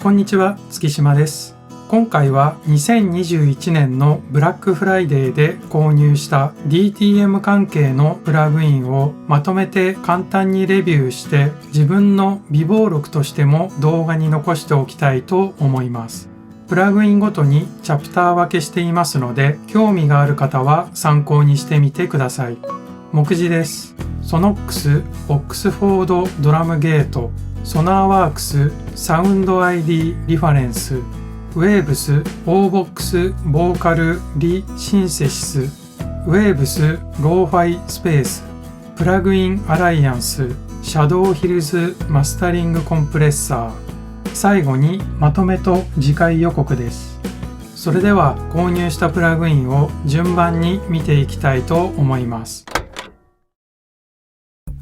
こんにちは、月島です。今回は2021年のブラックフライデーで購入した DTM 関係のプラグインをまとめて簡単にレビューして自分の備忘録としても動画に残しておきたいと思います。プラグインごとにチャプター分けしていますので、興味がある方は参考にしてみてください。目次です。ソノックス、オックスフォードドラムゲート、ソナーワークス、サウンド ID リファレンス、ウェーブス、オーボックス、ボーカル、リシンセシス、ウェーブス、ローファイスペース、プラグインアライアンス、シャドウヒルズマスタリングコンプレッサー。最後にまとめと次回予告です。それでは購入したプラグインを順番に見ていきたいと思います。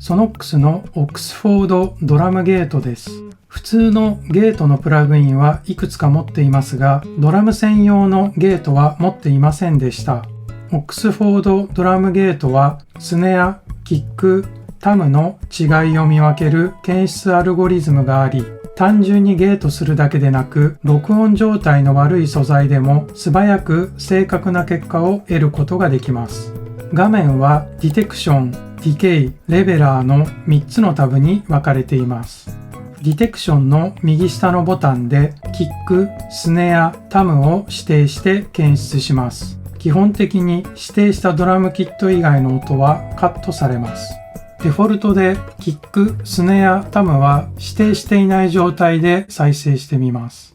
ソノックスのオックスフォードドラムゲートです。普通のゲートのプラグインはいくつか持っていますが、ドラム専用のゲートは持っていませんでした。オックスフォードドラムゲートはスネア、キック、タムの違いを見分ける検出アルゴリズムがあり、単純にゲートするだけでなく、録音状態の悪い素材でも素早く正確な結果を得ることができます。画面はディテクション、ディケイ、レベラーの3つのタブに分かれています。ディテクションの右下のボタンでキック、スネア、タムを指定して検出します。基本的に指定したドラムキット以外の音はカットされます。デフォルトでキック、スネア、タムは指定していない状態で再生してみます。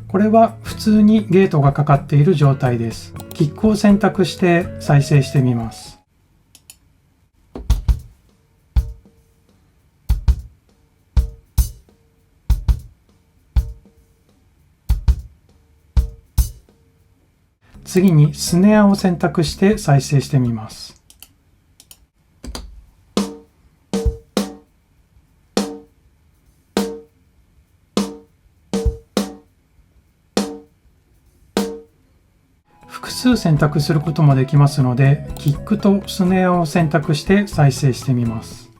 これは普通にゲートがかかっている状態です。キックを選択して再生してみます。次にスネアを選択して再生してみます。複数選択することもできますので、キックとスネアを選択して再生してみます。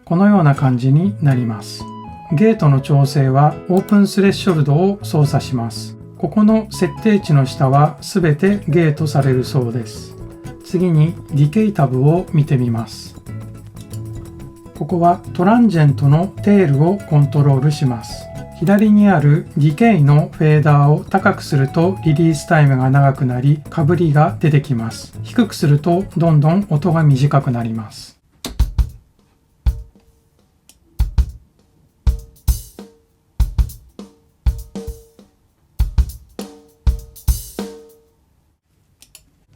このような感じになります。ゲートの調整はオープンスレッショルドを操作します。ここの設定値の下はすべてゲートされるそうです。次にディケイタブを見てみます。ここはトランジェントのテールをコントロールします。左にあるディケイのフェーダーを高くするとリリースタイムが長くなり、かぶりが出てきます。低くするとどんどん音が短くなります。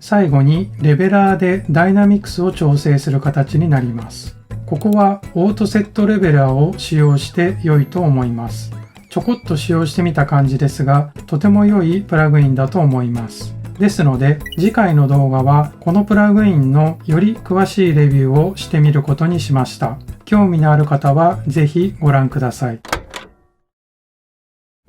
最後にレベラーでダイナミクスを調整する形になります。ここはオートセットレベラーを使用して良いと思います。ちょこっと使用してみた感じですが、とても良いプラグインだと思います。ですので、次回の動画はこのプラグインのより詳しいレビューをしてみることにしました。興味のある方はぜひご覧ください。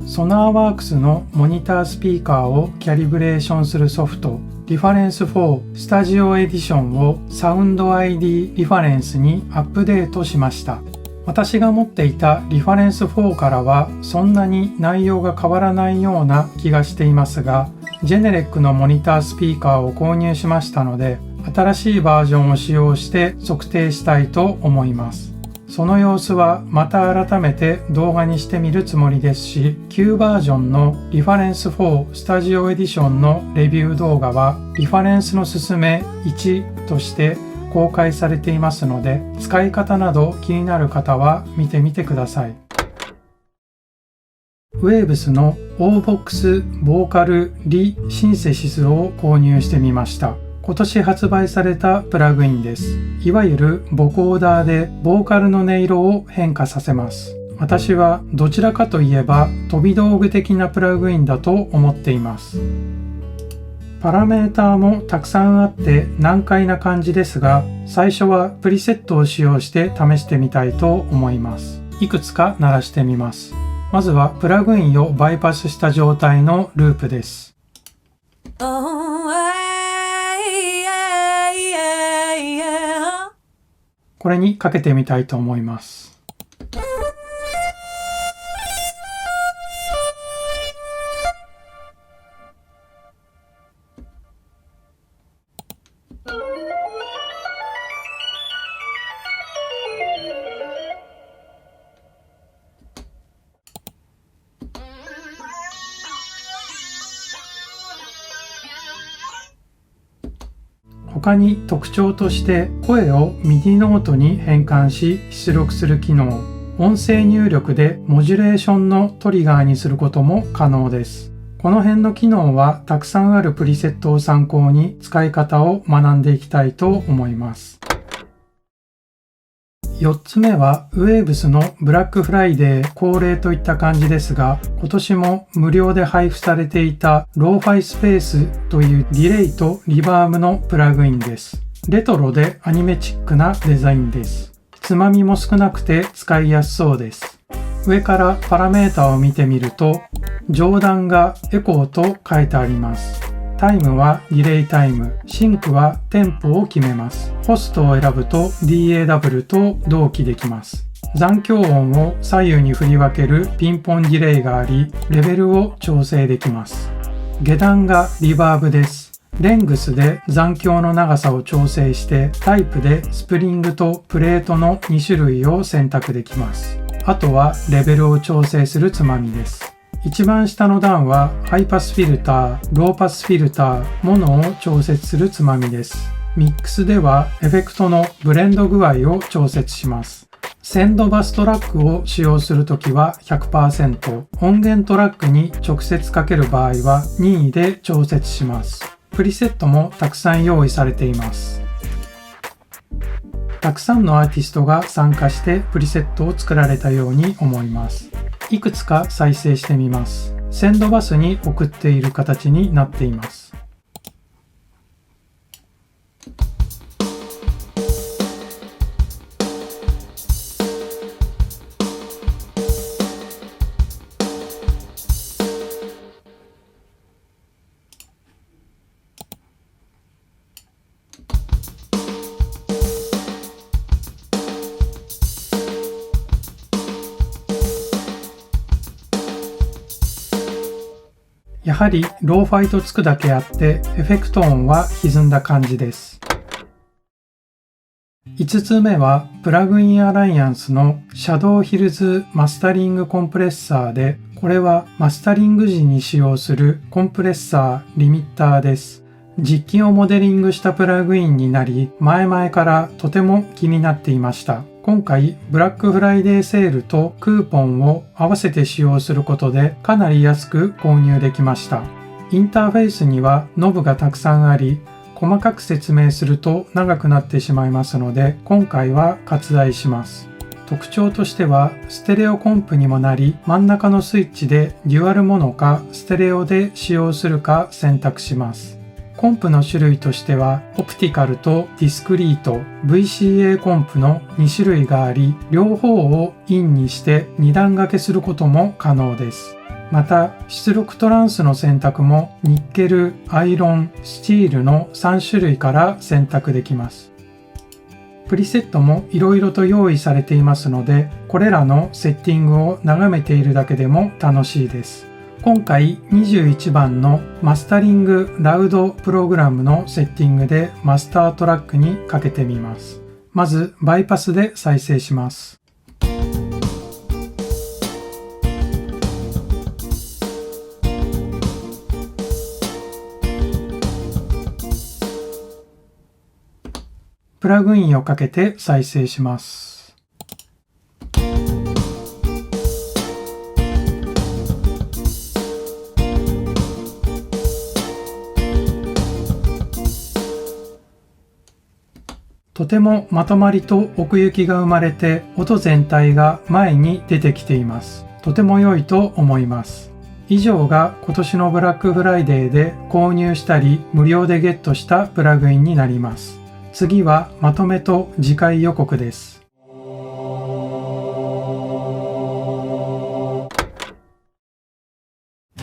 ソナーワークスのモニタースピーカーをキャリブレーションするソフト、リファレンス4スタジオエディションをサウンド ID リファレンスにアップデートしました。私が持っていたリファレンス4からはそんなに内容が変わらないような気がしていますが、ジェネレックのモニタースピーカーを購入しましたので、新しいバージョンを使用して測定したいと思います。その様子はまた改めて動画にしてみるつもりですし、旧バージョンのリファレンス4スタジオエディションのレビュー動画はリファレンスのすすめ1として公開されていますので、使い方など気になる方は見てみてください。ウェーブスのオーボックスボーカルリシンセシスを購入してみました。今年発売されたプラグインです。いわゆるボコーダーでボーカルの音色を変化させます。私はどちらかといえば飛び道具的なプラグインだと思っています。パラメーターもたくさんあって難解な感じですが、最初はプリセットを使用して試してみたいと思います。いくつか鳴らしてみます。まずはプラグインをバイパスした状態のループです。これにかけてみたいと思います。他に特徴として声を MIDI ノートに変換し出力する機能、音声入力でモジュレーションのトリガーにすることも可能です。この辺の機能はたくさんあるプリセットを参考に使い方を学んでいきたいと思います。4つ目はウェーブスのブラックフライデー恒例といった感じですが、今年も無料で配布されていたローファイスペースというディレイとリバーブのプラグインです。レトロでアニメチックなデザインです。つまみも少なくて使いやすそうです。上からパラメータを見てみると、上段がエコーと書いてあります。タイムはディレイタイム、シンクはテンポを決めます。ホストを選ぶと DAW と同期できます。残響音を左右に振り分けるピンポンディレイがあり、レベルを調整できます。下段がリバーブです。レングスで残響の長さを調整して、タイプでスプリングとプレートの2種類を選択できます。あとはレベルを調整するつまみです。一番下の段はハイパスフィルター、ローパスフィルター、モノを調節するつまみです。ミックスではエフェクトのブレンド具合を調節します。センドバストラックを使用するときは 100%、音源トラックに直接かける場合は任意で調節します。プリセットもたくさん用意されています。たくさんのアーティストが参加してプリセットを作られたように思います。いくつか再生してみます。センドバスに送っている形になっています。やはりローファイとつくだけあってエフェクト音は歪んだ感じです。5つ目はプラグインアライアンスのシャドウヒルズマスタリングコンプレッサーで、これはマスタリング時に使用するコンプレッサーリミッターです。実機をモデリングしたプラグインになり、前々からとても気になっていました。今回ブラックフライデーセールとクーポンを合わせて使用することでかなり安く購入できました。インターフェースにはノブがたくさんあり、細かく説明すると長くなってしまいますので、今回は割愛します。特徴としてはステレオコンプにもなり、真ん中のスイッチでデュアルモノかステレオで使用するか選択します。コンプの種類としてはオプティカルとディスクリート、VCA コンプの2種類があり、両方をインにして2段掛けすることも可能です。また出力トランスの選択もニッケル、アイロン、スチールの3種類から選択できます。プリセットもいろいろと用意されていますので、これらのセッティングを眺めているだけでも楽しいです。今回21番のマスタリングラウドプログラムのセッティングでマスタートラックにかけてみます。まずバイパスで再生します。プラグインをかけて再生します。とてもまとまりと奥行きが生まれて、音全体が前に出てきています。とても良いと思います。以上が今年のブラックフライデーで購入したり無料でゲットしたプラグインになります。次はまとめと次回予告です。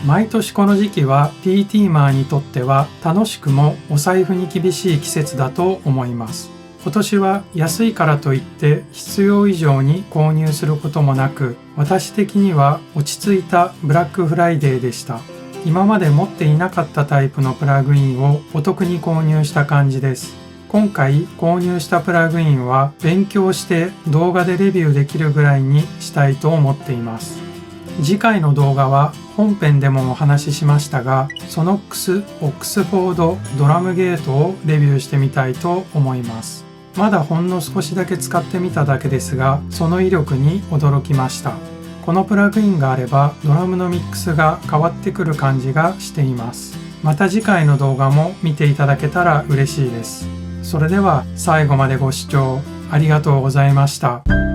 毎年この時期は TTMer にとっては楽しくもお財布に厳しい季節だと思います。今年は安いからといって必要以上に購入することもなく、私的には落ち着いたブラックフライデーでした。今まで持っていなかったタイプのプラグインをお得に購入した感じです。今回購入したプラグインは勉強して動画でレビューできるぐらいにしたいと思っています。次回の動画は本編でもお話ししましたが、ソノックス・オックスフォード・ドラムゲートをレビューしてみたいと思います。まだほんの少しだけ使ってみただけですが、その威力に驚きました。このプラグインがあればドラムのミックスが変わってくる感じがしています。また次回の動画も見ていただけたら嬉しいです。それでは最後までご視聴ありがとうございました。